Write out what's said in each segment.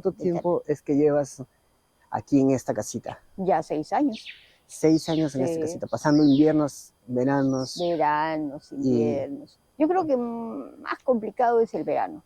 ¿Cuánto tiempo es que llevas aquí en esta casita? Ya 6 años. 6 años en esta Sí. casita, pasando inviernos, veranos. Veranos, Y inviernos. Yo creo que más complicado es el verano.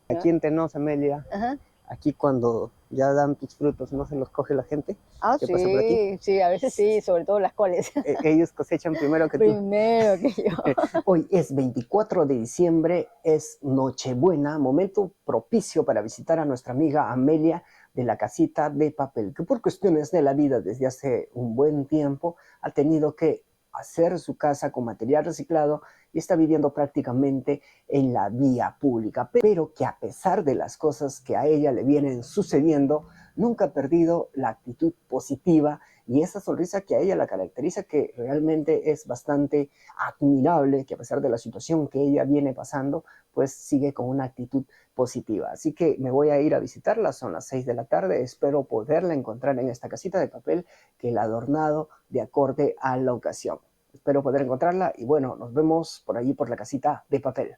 aquí en Tenosa, Amelia, Ajá. aquí cuando ya dan tus frutos, ¿no se los coge la gente? Ah, ¿Qué pasa por aquí? sí, sí, a veces sí, sobre todo las coles. Ellos cosechan primero que tú. Primero que yo. Hoy es 24 de diciembre, es Nochebuena, momento propicio para visitar a nuestra amiga Amelia de la casita de papel, que por cuestiones de la vida desde hace un buen tiempo ha tenido que hacer su casa con material reciclado y está viviendo prácticamente en la vía pública, pero que a pesar de las cosas que a ella le vienen sucediendo, nunca ha perdido la actitud positiva y esa sonrisa que a ella la caracteriza, que realmente es bastante admirable, que a pesar de la situación que ella viene pasando, pues sigue con una actitud positiva. Así que me voy a ir a visitarla, son las 6 de la tarde, espero poderla encontrar en esta casita de papel que la ha adornado de acorde a la ocasión. Espero poder encontrarla y bueno, nos vemos por allí por la casita de papel.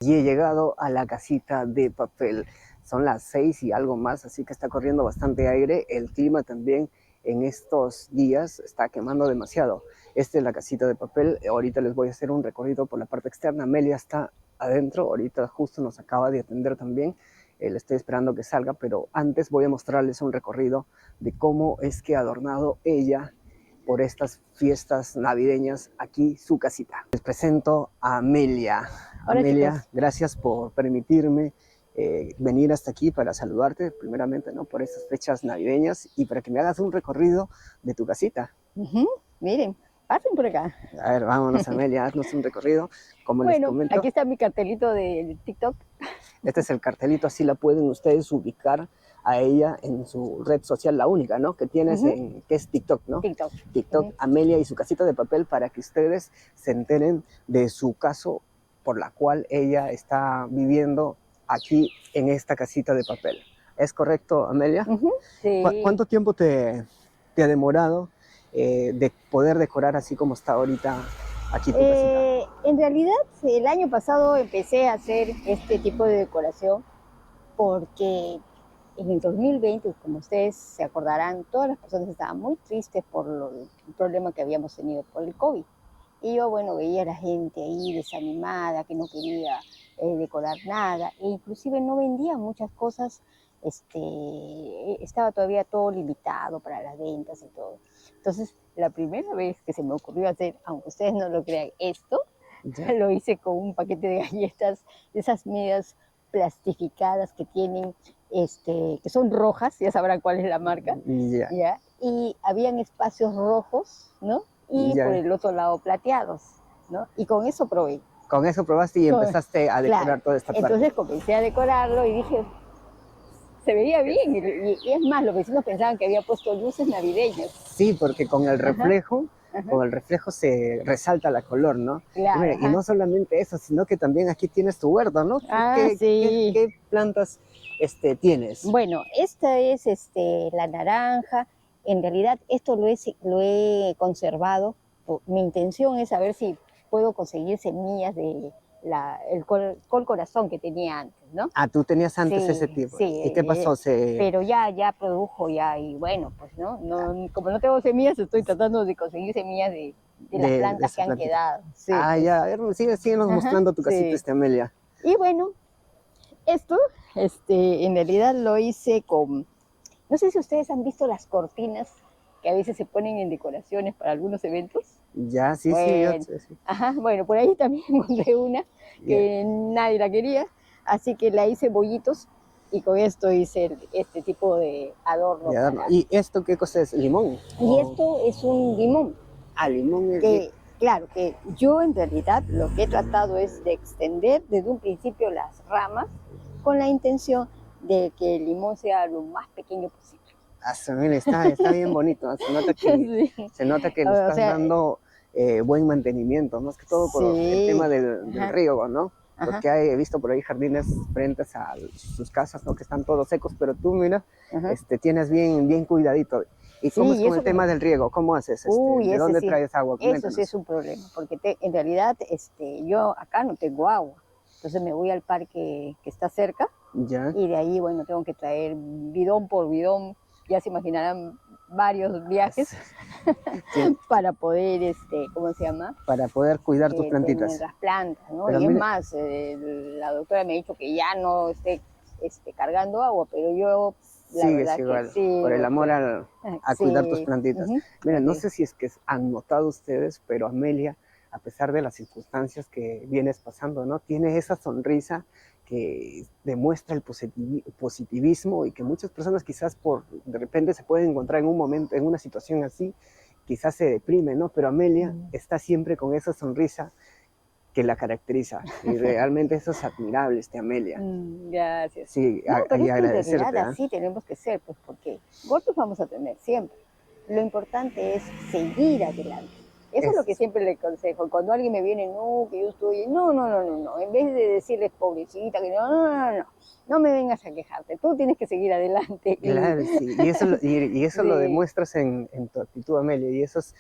Y he llegado a la casita de papel. Son las 6 y algo más, así que está corriendo bastante aire. El clima también en estos días está quemando demasiado. Esta es la casita de papel. Ahorita les voy a hacer un recorrido por la parte externa. Amelia está adentro. Ahorita justo nos acaba de atender también. Le estoy esperando que salga, pero antes voy a mostrarles un recorrido de cómo es que ha adornado ella por estas fiestas navideñas aquí su casita. Les presento a Amelia. Hola, Amelia, chicos. gracias por permitirme venir hasta aquí para saludarte, primeramente, ¿no? Por estas fechas navideñas y para que me hagas un recorrido de tu casita. Miren, pasen por acá. A ver, vámonos, Amelia, haznos un recorrido. Como les Bueno, comento, aquí está mi cartelito de TikTok. este es el cartelito, así la pueden ustedes ubicar a ella en su red social, la única, ¿no? Que tienes, que es TikTok, ¿no? TikTok. TikTok, Amelia y su casita de papel, para que ustedes se enteren de su caso por la cual ella está viviendo aquí en esta casita de papel. ¿Es correcto, Amelia? Sí. ¿Cuánto tiempo te ha demorado de poder decorar así como está ahorita aquí tu casita? En realidad, el año pasado empecé a hacer este tipo de decoración porque en el 2020, como ustedes se acordarán, todas las personas estaban muy tristes por el problema que habíamos tenido por el COVID. Y yo, bueno, veía a la gente ahí desanimada, que no quería decorar nada, e inclusive no vendía muchas cosas, estaba todavía todo limitado para las ventas y todo. Entonces, la primera vez que se me ocurrió hacer, aunque ustedes no lo crean, esto, ¿Ya? lo hice con un paquete de galletas, de esas medias plastificadas que tienen, que son rojas, ya sabrán cuál es la marca, Ya. ¿ya? Y habían espacios rojos, ¿no? Y por Ya. el otro lado plateados, ¿no? Y con eso probé. Con eso probaste y empezaste a decorar Claro, toda esta parte. entonces comencé a decorarlo y dije, se veía bien. Y es más, los vecinos pensaban que había puesto luces navideñas. Sí, porque con el reflejo, Ajá. con el reflejo se resalta la color, ¿no? Claro, Y, mira, y no solamente eso, sino que también aquí tienes tu huerto, ¿no? Ah, sí. ¿Qué plantas tienes? Bueno, esta es la naranja. En realidad esto lo he conservado. Mi intención es saber si puedo conseguir semillas de el col corazón que tenía antes, ¿no? Ah, tú tenías antes ese Sí, tipo. sí, ¿Y qué pasó? pero ya produjo ya y bueno, pues como no tengo semillas, estoy tratando de conseguir semillas de las de plantas que esa han plantita. quedado. Sí, Ah, pues. ya, a ver, síguenos mostrando tu casita, Sí. Amelia. Y bueno, esto, en realidad lo hice con, no sé si ustedes han visto las cortinas que a veces se ponen en decoraciones para algunos eventos. Ya, sí, Bueno, sí. ajá, bueno, por ahí también encontré una que nadie la quería, así que la hice bollitos y con esto hice este tipo de adorno Ya, para... ¿y esto qué cosa es? ¿Limón? Y esto es un limón, Ah, limón es... que claro, que yo en realidad lo que he tratado es de extender desde un principio las ramas con la intención de que el limón sea lo más pequeño posible. Mira, está bien bonito, ¿no? Sí. Se nota que le O estás sea, dando buen mantenimiento, más que todo por el sí. tema del riego, ¿no? Ajá. Porque he visto por ahí jardines frente a sus casas, ¿no? Que están todos secos, pero tú, mira, tienes bien cuidadito. ¿Y cómo es Sí, y con eso el tema del riego? ¿Cómo haces? Uy, ¿De ese dónde sí, traes agua? eso sí Coméntanos. es un problema, porque en realidad yo acá no tengo agua, entonces me voy al parque que está cerca Ya. y de ahí, bueno, tengo que traer bidón por bidón, ya se imaginarán varios viajes Sí, para poder, ¿cómo se llama? para poder cuidar tus Tener plantitas. las plantas, ¿no? Pero Y es mire, más, la doctora me ha dicho que ya no esté cargando agua, pero yo, la sigues verdad que igual, por el sigo, amor pues, a cuidar tus sí, plantitas. ujú, Miren, no así es. sé si es que han notado ustedes, pero Amelia, a pesar de las circunstancias que vienes pasando, ¿no? Tiene esa sonrisa que demuestra el positivismo y que muchas personas quizás de repente se pueden encontrar en un momento, en una situación así, quizás se deprime, ¿no? Pero Amelia Mm. está siempre con esa sonrisa que la caracteriza y realmente eso es admirable, Amelia. Gracias. Sí, No, pero y es que en realidad agradecerte, ¿ah? así tenemos que ser, pues porque golpes vamos a tener siempre. Lo importante es seguir adelante. Eso es lo que Es, siempre le aconsejo. Cuando alguien me viene, no, que yo estoy, no, no, no, no, no. En vez de decirles pobrecita, que no, no, no, no, no, no me vengas a quejarte. Tú tienes que seguir adelante. Y claro, sí, y eso lo sí, demuestras en tu actitud, Amelia, y eso es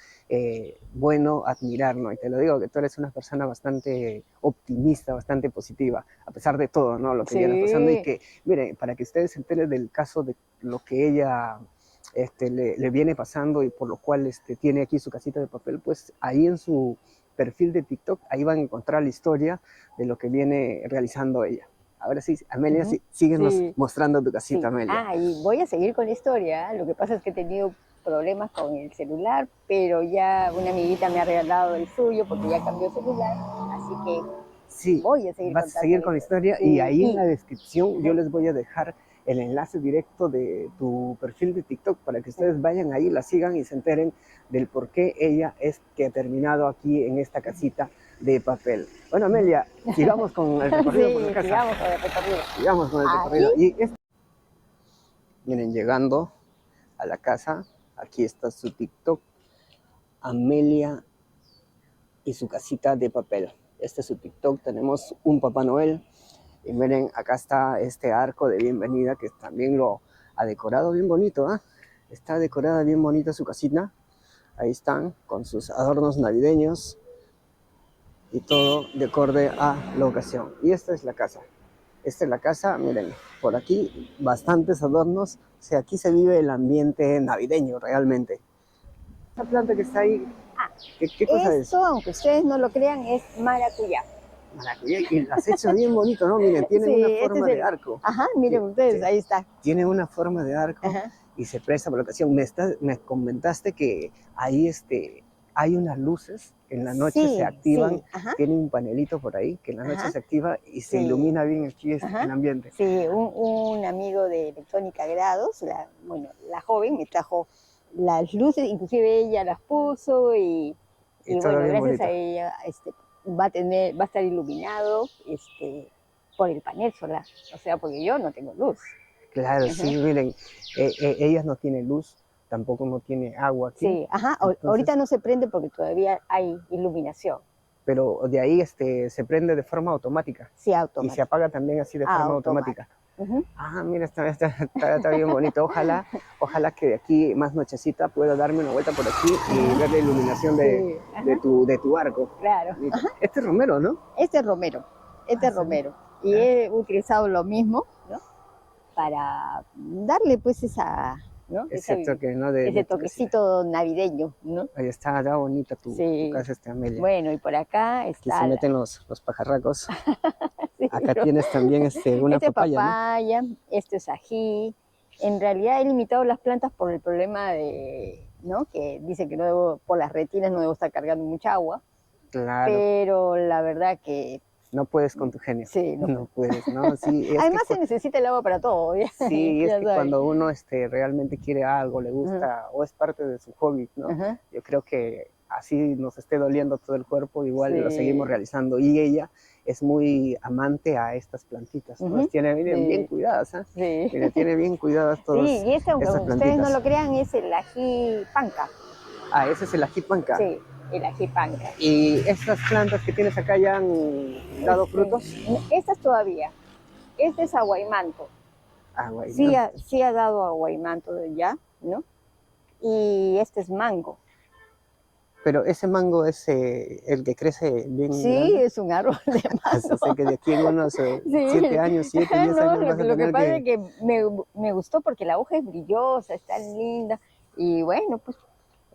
bueno admirar, ¿no? Y te lo digo, que tú eres una persona bastante optimista, bastante positiva, a pesar de todo, ¿no? Lo que vienes pasando, y sí. que, mire, para que ustedes se enteren del caso de lo que ella le viene pasando y por lo cual tiene aquí su casita de papel, pues ahí en su perfil de TikTok, ahí van a encontrar la historia de lo que viene realizando ella. Ahora sí, Amelia, Ujú, sí, síguenos sí. mostrando tu casita, Sí, Amelia. y voy a seguir con la historia. Lo que pasa es que he tenido problemas con el celular, pero ya una amiguita me ha regalado el suyo porque ya cambió celular, así que Sí, voy a seguir vas a contando seguir la con la historia. historia y Sí, ahí en la descripción yo ajá, les voy a dejar el enlace directo de tu perfil de TikTok para que sí. ustedes vayan ahí, la sigan y se enteren del por qué ella es que ha terminado aquí en esta casita de papel. Bueno, Amelia, sigamos con el recorrido por la Sí, casa. sigamos con el recorrido. Sigamos con el Aquí, recorrido. Miren, llegando a la casa, aquí está su TikTok, Amelia y su casita de papel. Este es su TikTok, tenemos un Papá Noel. Y miren, acá está este arco de bienvenida que también lo ha decorado bien bonito, ¿eh? Está decorada bien bonita su casita. Ahí están, con sus adornos navideños y todo de acorde a la ocasión. Y esta es la casa. Esta es la casa, miren, por aquí bastantes adornos. O sea, aquí se vive el ambiente navideño realmente. Esta planta que está ahí, ah, ¿qué cosa es? esto, aunque ustedes no lo crean, es maracuyá. Maracuyá, y las hecho bien bonito, ¿no? Miren, tienen una Sí, este es forma de arco. ajá, miren ustedes, ahí está. Tiene una forma de arco Ajá, y se presta por la ocasión. Me comentaste que ahí hay unas luces que en la noche se sí, activan, sí, ajá, tiene un panelito por ahí que en la noche ajá, se activa y se sí. ilumina bien aquí el Ajá. ambiente. Sí, un amigo de Electrónica Grados, bueno, la joven me trajo las luces, inclusive ella las puso Y y todo bueno, bien gracias a bonito. ella va a estar iluminado por el panel solar, o sea, porque yo no tengo luz. Claro, sí, Ajá. miren, ellas no tienen luz, tampoco no tiene agua aquí, Sí, ajá, ahorita entonces, no se prende porque todavía hay iluminación, pero de ahí se prende de forma automática sí, y se automático. apaga también así de Ah, forma automático. automática. Ujú. Ah, mira, está bien bonito. Ojalá que de aquí más nochecita pueda darme una vuelta por aquí y Ajá. ver la iluminación Sí, ajá, de tu arco. claro. Mira, este es Romero, ¿no? Este es romero, este Ah, es sí. romero. Y Ah, he utilizado lo mismo, ¿no? Para darle pues ¿no? ese toque, ¿no? Ese De tu casita. toquecito navideño, ¿no? Ahí está bonita tu Sí. casa, Amelia. Bueno, y por acá Aquí se está meten los pajarracos. sí, Acá tienes también una este es papaya, ¿no? papaya, este es ají. En realidad he limitado las plantas por el problema ¿no? Que dice que no debo, por las retinas no debo estar cargando mucha agua, Claro, pero la verdad que no puedes con tu genio. sí, no No puedo. puedes, ¿no? Sí, Además se necesita el agua para todo, ya, sí, es ya que saben. cuando uno realmente quiere algo, le Ajá, gusta o es parte de su hobby, ¿no? ajá. Yo creo que así nos esté doliendo todo el cuerpo, igual lo seguimos Sí, realizando. Y ella es muy amante a estas plantitas, ¿no? Las ujú, tiene bien sí, cuidadas, ¿eh? sí. Mire, tiene bien cuidadas Sí, todas y este, aunque estas ustedes no plantitas. lo crean, es el ají panca. Ah, ese es el ají panca. Sí, el ají panca. ¿Y estas plantas que tienes acá ya han dado frutos? Estas todavía. Este es aguaymanto. Ah, güey, Sí, ¿no? sí ha dado aguaymanto ya, ¿no? Y este es mango. Pero ese mango es el que crece bien Sí, grande. es un árbol de O sea mango. que de aquí en unos Sí. 7 años, 7, 10 No, años vas a lo que tener pasa es que... que me gustó porque la hoja es brillosa, está linda. Y bueno, pues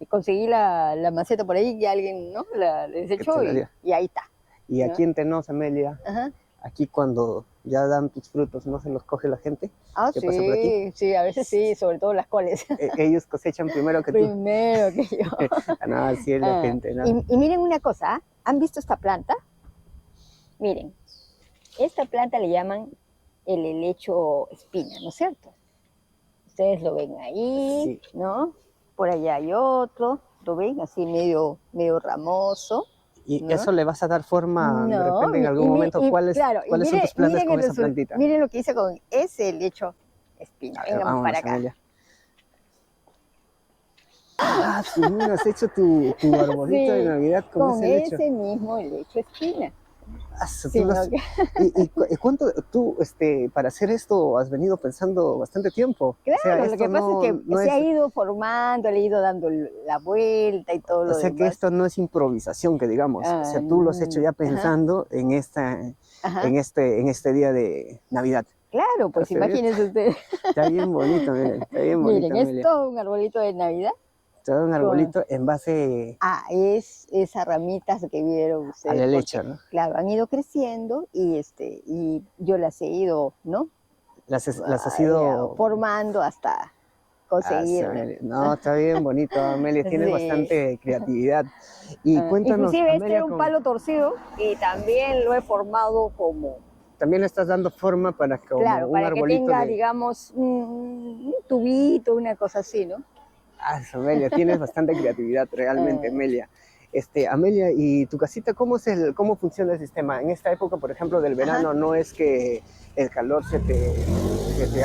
conseguí la maceta por ahí que alguien, ¿no? La que te desechó la dio. y ahí está. Y ¿No? aquí en Tenosa, Amelia, Ajá. aquí cuando ya dan tus frutos, ¿no se los coge la gente Ah, que pasa por aquí? sí, sí, a veces sí, sobre todo las coles. Ellos cosechan primero que tú. Primero que yo. No, así es la Ah, gente, ¿no? y miren una cosa, ¿ah? ¿Han visto esta planta? Miren, esta planta le llaman el helecho espina, ¿no es cierto? Ustedes lo ven ahí, Sí. ¿no? Por allá hay otro, lo ven así medio ramoso, Y ¿no? eso le vas a dar forma de No, repente en algún momento. claro, y ¿Cuáles son tus planes miren, con esa plantita? miren lo que hice con ese helecho espina. A ver, Vengan para vámonos, acá. Amelia. Ah, pues mira, has hecho tu arbolito de Sí, Navidad con con ese lecho. ese mismo helecho espina. Ah, tú Sino que, ¿Y cuánto tú, para hacer esto has venido pensando bastante tiempo? O sea, claro, lo esto que pasa es que no se es, ha ido formando, le he ido dando la vuelta y todo o lo sea que demás. esto no es improvisación, que digamos. O sea, tú lo has hecho ya Ajá, pensando ajá. en este día de Navidad. Claro, pues Así es. imagínense ustedes. Está bien bonito, miren, está bien bonito, Miren, es Amelia. todo un arbolito de Navidad Todo un con, arbolito en base es esas ramitas que vieron al ustedes, helecho, porque ¿no? claro, han ido creciendo y yo las he ido, ¿no? Las has ido... Formando hasta conseguirlo. No, está bien bonito, Amelia, tienes Sí. bastante creatividad. Y cuéntanos, Inclusive este Amelia, era un palo torcido y también lo he formado como, también le estás dando forma para como claro, un para que arbolito tenga, de... digamos, un tubito, una cosa así, ¿no? Ah, Amelia, tienes bastante creatividad realmente, Eh, Amelia. Amelia, ¿y tu casita cómo funciona el sistema? En esta época, por ejemplo, del ajá. verano, ¿no es que el calor se te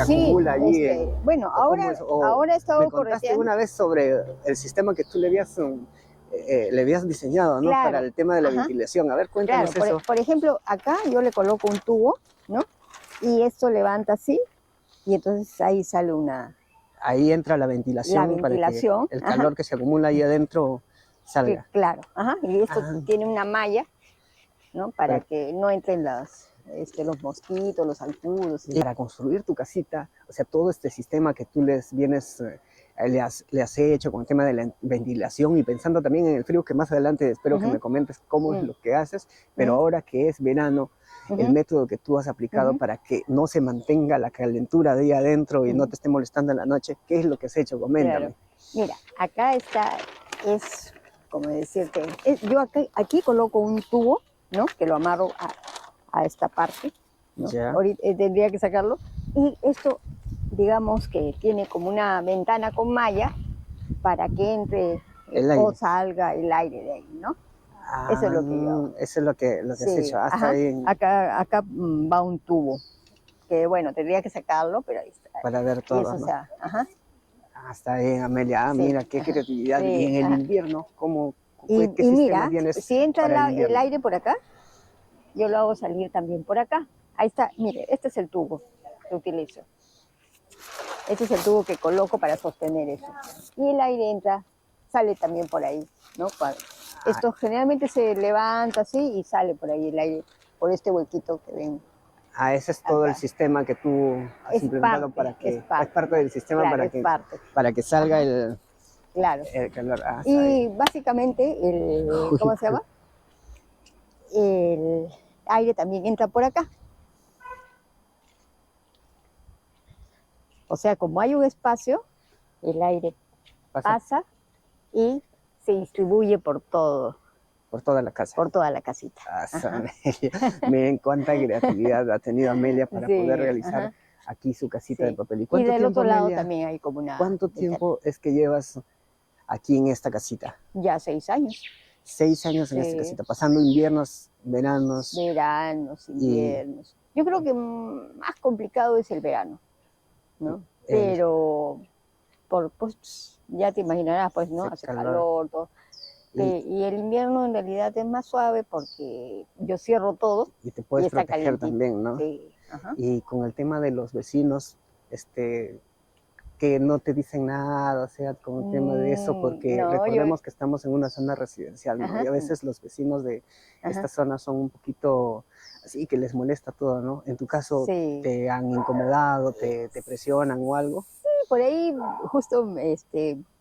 Sí, acumula allí? bueno, ¿O cómo es? O ahora he me estado contaste correteando. una vez sobre el sistema que tú le habías diseñado, ¿no? Para Claro, el tema de la ajá, ventilación. A ver, claro. cuéntanos eso. Por ejemplo, acá yo le coloco un tubo, ¿no? Y esto levanta así y entonces ahí sale Ahí entra la la ventilación para que ventilación, el ajá, calor que se acumula ahí adentro salga. claro, ajá. Y esto Ah, tiene una malla, ¿no? Para para, que no entren los mosquitos, los zancudos. y para construir tu casita, o sea, todo este sistema que tú le has hecho con el tema de la ventilación y pensando también en el frío, que más adelante espero que Ujú, me comentes cómo es mm, lo que haces, pero ujú, ahora que es verano, el ujú, método que tú has aplicado ujú, para que no se mantenga la calentura de ahí adentro y no ujú. te esté molestando en la noche, ¿qué es lo que has hecho? Claro. Coméntame. Mira, acá es como decirte, yo aquí coloco un tubo, ¿no? Que lo amarro a esta parte, ¿no? Ya, Ahorita tendría que sacarlo. Y esto, digamos que tiene como una ventana con malla para que entre el o aire. salga el aire de ahí, ¿no? Eso es Ah, lo que yo hago. eso es lo que has Sí, hecho. Hasta ajá. ahí Acá va un tubo, que bueno, tendría que sacarlo, pero ahí está. para ver Y todo, eso, o ¿no? sea, ajá, Ah, está bien, Amelia. Ah, sí, mira, qué ajá, creatividad. Y sí, en el ajá. invierno, qué Y sistema mira, tienes si entra para el el invierno? aire por acá, yo lo hago salir también por acá. Ahí está, mire, este es el tubo que utilizo. Este es el tubo que coloco para sostener eso. Y el aire entra, sale también por ahí, ¿no? Ah, Esto generalmente se levanta así y sale por ahí el aire, por este huequito que ven ese es todo el acá. sistema que tú has implementado es parte del sistema Claro, es parte. para que salga Ajá, claro. el calor. Ah, está bien. Y básicamente, ¿cómo se llama? El aire también entra por acá. O sea, como hay un espacio, el aire Pasa pasa y se distribuye por toda la casa. por toda la casita. Ah, Ajá. Amelia. Miren cuánta creatividad ha tenido Amelia para poder Sí, realizar ajá, aquí su casita de sí. papel. ¿Y Y cuánto del tiempo, otro lado Amelia? también hay como una ¿Cuánto ventana. tiempo es que llevas aquí en esta casita? Ya 6 años. 6 años en esta Sí, casita, pasando inviernos, veranos veranos, y inviernos. Yo creo que más complicado es el verano, ¿no? el, Pero pues, ya te imaginarás, pues, ¿no? ese Hace calor. calor, todo. Y, Y el invierno en realidad es más suave porque yo cierro todo y te y puedes está proteger calientito. también, ¿no? Sí, ajá. Y con el tema de los vecinos, este, que no te dicen nada, o sea, con el tema de eso, porque No, recordemos que estamos en una zona residencial, ¿no? Ajá, Y a veces los vecinos de ajá, esta zona son un poquito así, que les molesta todo, ¿no? En tu caso, sí. ¿te han incomodado, te presionan o algo? Sí, por ahí, justo,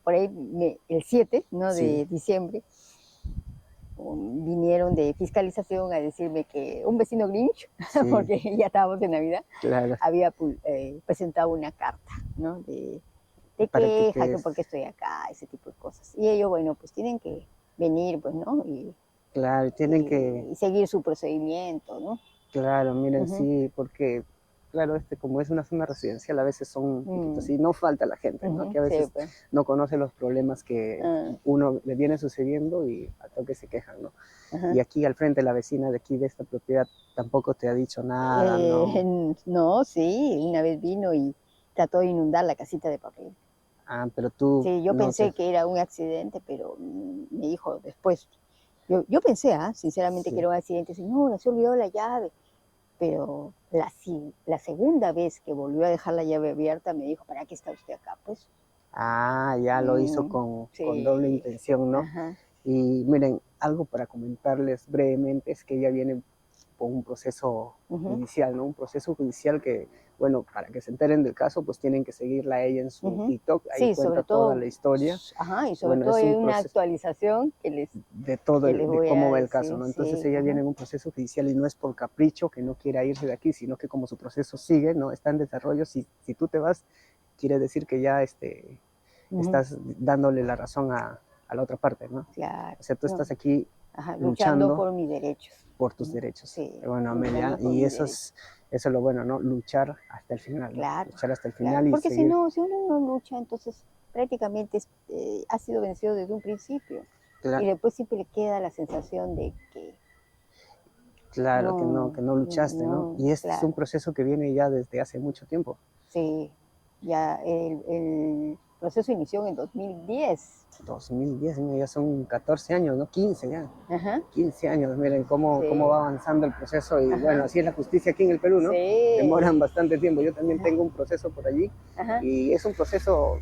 por ahí, el 7, ¿no? Sí, De diciembre, vinieron de fiscalización a decirme que un vecino Grinch, sí, porque ya estábamos en Navidad, claro, había presentado una carta, ¿no? De para que queja, te... que por qué estoy acá, ese tipo de cosas. Y ellos, bueno, pues tienen que venir, pues, ¿no? Claro, tienen que... Y seguir su procedimiento, ¿no? Claro, miren, Ujú. sí, porque, claro, como es una zona residencial, a veces son un poquito Mm, así, no falta la gente, ¿no? ujú, Que a sí, veces pues. no conoce los problemas que Ah, uno le viene sucediendo y a toque se quejan, ¿no? ajá. Y aquí al frente, la vecina de aquí de esta propiedad tampoco te ha dicho nada, ¿no? No, sí, una vez vino y trató de inundar la casita de papel. Ah, pero tú Sí, yo no te... pensé que era un accidente, pero me dijo después, yo pensé, sinceramente que Sí. era un accidente, señora, se olvidó la llave, pero la segunda vez que volvió a dejar la llave abierta me dijo, ¿para qué está usted acá? Pues, Ah, ya lo hizo mm, con doble sí, intención, ¿no? ajá, Y miren, algo para comentarles brevemente es que ella viene por un proceso ujú, judicial, ¿no? Un proceso judicial que, bueno, para que se enteren del caso, pues tienen que seguirla a ella en su ujú. TikTok, ahí Sí, cuenta sobre toda todo, la historia. ajá, y sobre Bueno, todo es hay un una proceso actualización de todo, que les de voy a cómo va el caso, decir, ¿no? Entonces sí, ella ajá, viene en un proceso judicial y no es por capricho que no quiera irse de aquí, sino que como su proceso sigue, ¿no? Está en desarrollo, si tú te vas, quiere decir que ya ujú, estás dándole la razón a la otra parte, ¿no? claro, O sea, tú no, estás aquí ajá, luchando luchando por mis derechos. por tus Ujú, derechos. sí, Bueno, Amelia, luchando por y mis derechos. eso es lo bueno, ¿no? Luchar hasta el final, ¿no? Claro, Luchar hasta el claro. final y Porque si seguir. no, si uno no lucha, entonces prácticamente ha sido vencido desde un principio. Y Cla- después siempre le queda la sensación de que claro que no, no luchaste, ¿no? no, Y este es un claro. proceso que viene ya desde hace mucho tiempo. Sí, ya el proceso inició en 2010. 2010, ¿no? Ya son 14 años, ¿no? 15 ya. Ajá, 15 años, miren cómo va sí, avanzando el proceso y bueno, ajá, así es la justicia aquí en el Perú, ¿no? sí, Demoran bastante tiempo. Yo también ajá, tengo un proceso por allí ajá, y es un proceso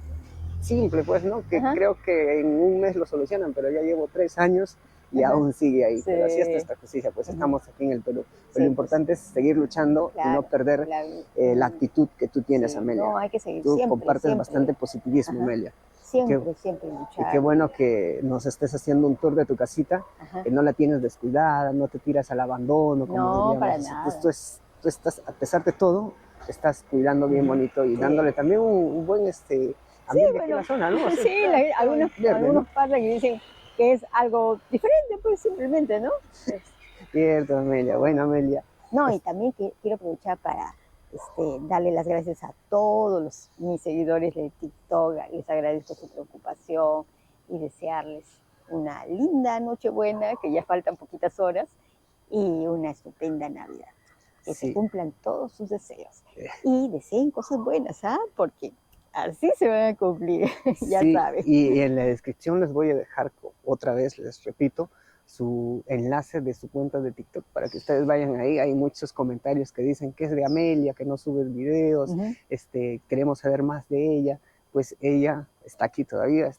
simple, pues, ¿no? Que ajá, creo que en un mes lo solucionan, pero ya llevo 3 años y ajá, aún sigue ahí. Pero así es sí, nuestra justicia, pues ujú, estamos aquí en el Perú. Pero lo sí, pues, importante es seguir luchando y no claro. perder La, la mm, actitud que tú tienes, Sí, Amelia. no, hay que seguir Tú siempre, compartes bastante siempre, positivismo, ajá, Amelia. Y qué, siempre, siempre y qué luchar bueno que nos estés haciendo un tour de tu casita, ajá, que no la tienes descuidada, no te tiras al abandono, como no, diríamos. para O sea, nada, tú estás, a pesar de todo, estás cuidando bien ujú, bonito y dándole sí, también un buen sí, ambiente aquí en la bueno, zona, ¿no? O sea, sí, está verde, algunos ¿no? padres que dicen que es algo diferente, pues simplemente, ¿no? Es- Cierto, Amelia. Bueno, Amelia. no, y es- también quiero aprovechar para darle las gracias a todos mis seguidores de TikTok, les agradezco su preocupación y desearles una linda Nochebuena, que ya faltan poquitas horas, y una estupenda Navidad. Que se sí. cumplan todos sus deseos. Y deseen cosas buenas, porque así se van a cumplir, ya Sí, saben. y en la descripción les voy a dejar otra vez, les repito, su enlace de su cuenta de TikTok para que ustedes vayan ahí. Hay muchos comentarios que dicen que es de Amelia, que no sube videos, Ujú, queremos saber más de ella. Pues ella está aquí todavía,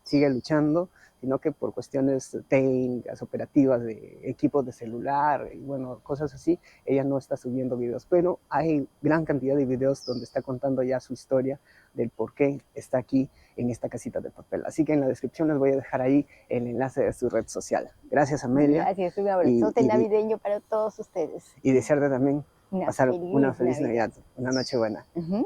sigue luchando, sino que por cuestiones técnicas, operativas, de equipos de celular y bueno, cosas así, ella no está subiendo videos, pero hay gran cantidad de videos donde está contando ya su historia del por qué está aquí en esta casita de papel. Así que en la descripción les voy a dejar ahí el enlace de su red social. Gracias, Amelia, gracias, un y, abrazote y, navideño para todos ustedes. y desearte también Una pasar una feliz feliz Navidad. Navidad, una noche buena. Ujú.